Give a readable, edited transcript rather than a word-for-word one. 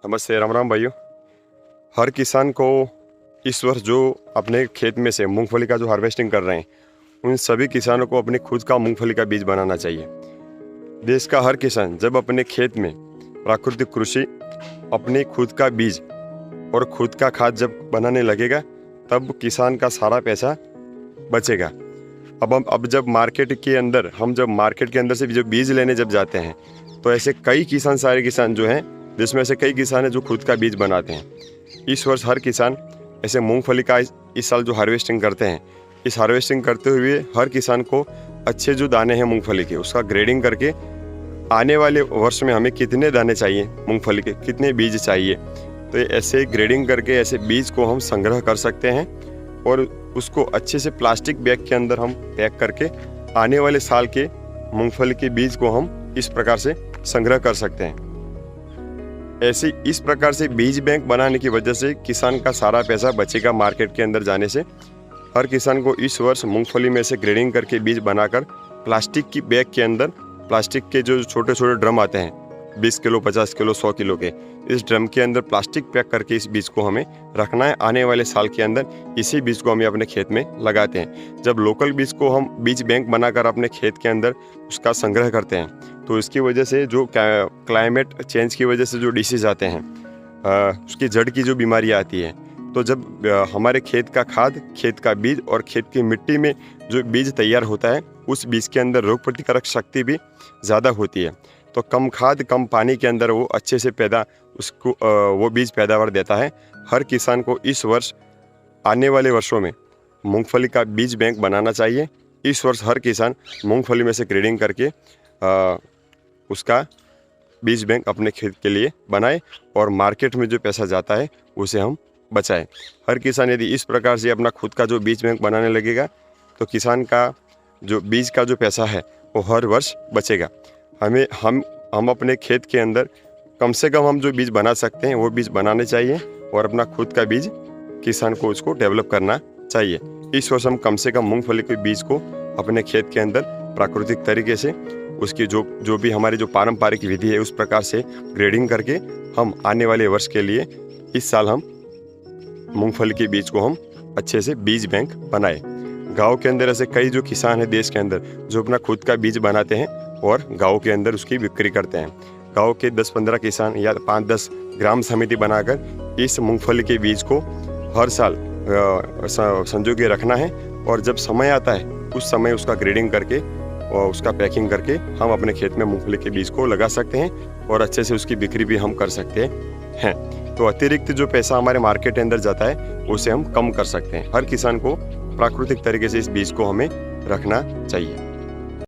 नमस्ते, राम राम भाइयों। हर किसान को इस वर्ष जो अपने खेत में से मूंगफली का जो हार्वेस्टिंग कर रहे हैं, उन सभी किसानों को अपने खुद का मूंगफली का बीज बनाना चाहिए। देश का हर किसान जब अपने खेत में प्राकृतिक कृषि, अपने खुद का बीज और खुद का खाद जब बनाने लगेगा, तब किसान का सारा पैसा बचेगा। अब जब मार्केट के अंदर से जो बीज लेने जब जाते हैं, तो ऐसे कई किसान, सारे किसान जो हैं, जिसमें से कई किसान हैं जो खुद का बीज बनाते हैं। इस वर्ष हर किसान ऐसे मूंगफली का इस साल जो हार्वेस्टिंग करते हैं, इस हार्वेस्टिंग करते हुए हर किसान को अच्छे जो दाने हैं मूंगफली के, उसका ग्रेडिंग करके आने वाले वर्ष में हमें कितने दाने चाहिए मूंगफली के, कितने बीज चाहिए, तो ऐसे ग्रेडिंग करके ऐसे बीज को हम संग्रह कर सकते हैं और उसको अच्छे से प्लास्टिक बैग के अंदर हम पैक करके आने वाले साल के मूंगफली के बीज को हम इस प्रकार से संग्रह कर सकते हैं। ऐसे इस प्रकार से बीज बैंक बनाने की वजह से किसान का सारा पैसा बचेगा मार्केट के अंदर जाने से। हर किसान को इस वर्ष मूंगफली में से ग्रेडिंग करके बीज बनाकर प्लास्टिक की बैग के अंदर, प्लास्टिक के जो छोटे छोटे ड्रम आते हैं 20 किलो, 50 किलो, 100 किलो के, इस ड्रम के अंदर प्लास्टिक पैक करके इस बीज को हमें रखना है। आने वाले साल के अंदर इसी बीज को हमें अपने खेत में लगाते हैं। जब लोकल बीज को हम बीज बैंक बनाकर अपने खेत के अंदर उसका संग्रह करते हैं, तो इसकी वजह से जो क्लाइमेट चेंज की वजह से जो डिसीज आते हैं, उसकी जड़ की जो बीमारियाँ आती है, तो जब हमारे खेत का खाद, खेत का बीज और खेत की मिट्टी में जो बीज तैयार होता है, उस बीज के अंदर रोग प्रतिकारक शक्ति भी ज़्यादा होती है। तो कम खाद, कम पानी के अंदर वो अच्छे से वो बीज पैदावार देता है। हर किसान को इस वर्ष, आने वाले वर्षों में मूंगफली का बीज बैंक बनाना चाहिए। इस वर्ष हर किसान मूंगफली में से ग्रेडिंग करके उसका बीज बैंक अपने खेत के लिए बनाए और मार्केट में जो पैसा जाता है उसे हम बचाएं। हर किसान यदि इस प्रकार से अपना खुद का जो बीज बैंक बनाने लगेगा, तो किसान का जो बीज का जो पैसा है वो हर वर्ष बचेगा। हम अपने खेत के अंदर कम से कम हम जो बीज बना सकते हैं वो बीज बनाने चाहिए और अपना खुद का बीज किसान को उसको डेवलप करना चाहिए। इस वर्ष हम कम से कम मूंगफली के बीज को अपने खेत के अंदर प्राकृतिक तरीके से, उसकी जो भी हमारी जो पारंपरिक विधि है, उस प्रकार से ग्रेडिंग करके हम आने वाले वर्ष के लिए इस साल हम मूंगफली के बीज को हम अच्छे से बीज बैंक बनाए। गांव के अंदर ऐसे कई जो किसान हैं देश के अंदर, जो अपना खुद का बीज बनाते हैं और गांव के अंदर उसकी बिक्री करते हैं। गांव के 10-15 किसान या 5-10 ग्राम समिति बनाकर इस मूंगफली के बीज को हर साल संजो के रखना है और जब समय आता है उस समय उसका ग्रेडिंग करके और उसका पैकिंग करके हम अपने खेत में मूंगफली के बीज को लगा सकते हैं और अच्छे से उसकी बिक्री भी हम कर सकते हैं। तो अतिरिक्त जो पैसा हमारे मार्केट के अंदर जाता है उसे हम कम कर सकते हैं। हर किसान को प्राकृतिक तरीके से इस बीज को हमें रखना चाहिए।